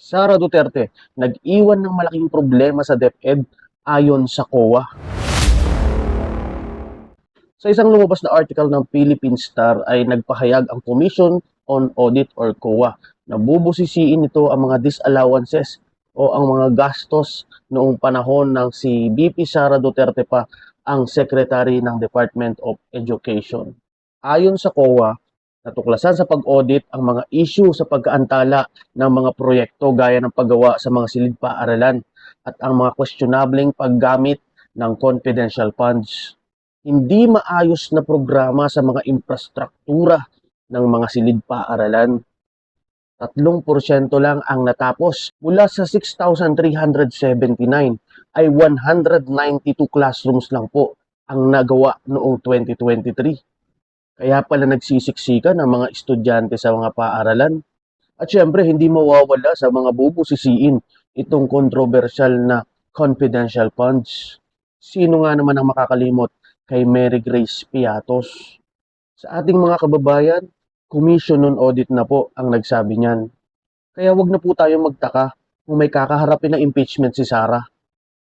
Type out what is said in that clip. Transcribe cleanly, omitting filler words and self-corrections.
Sara Duterte, nag-iwan ng malaking problema sa DepEd ayon sa COA. Sa isang lumabas na article ng Philippine Star ay nagpahayag ang Commission on Audit or COA na bubusisiin nito ang mga disallowances o ang mga gastos noong panahon ng si VP Sara Duterte pa ang Secretary ng Department of Education. Ayon sa COA, natuklasan sa pag-audit ang mga issue sa pagkaantala ng mga proyekto gaya ng paggawa sa mga silid-paaralan at ang mga questionableng paggamit ng confidential funds. Hindi maayos na programa sa mga infrastruktura ng mga silid-paaralan. 3% lang ang natapos. Mula sa 6,379 ay 192 classrooms lang po ang nagawa noong 2023. Kaya pala nagsisiksikan ang mga estudyante sa mga paaralan. At syempre, hindi mawawala sa mga bubusisiin itong kontrobersyal na confidential funds. Sino nga naman ang makakalimot kay Mary Grace Piatos? Sa ating mga kababayan, Commission on Audit na po ang nagsabi niyan. Kaya wag na po tayo magtaka kung may kakaharapin na impeachment si Sara.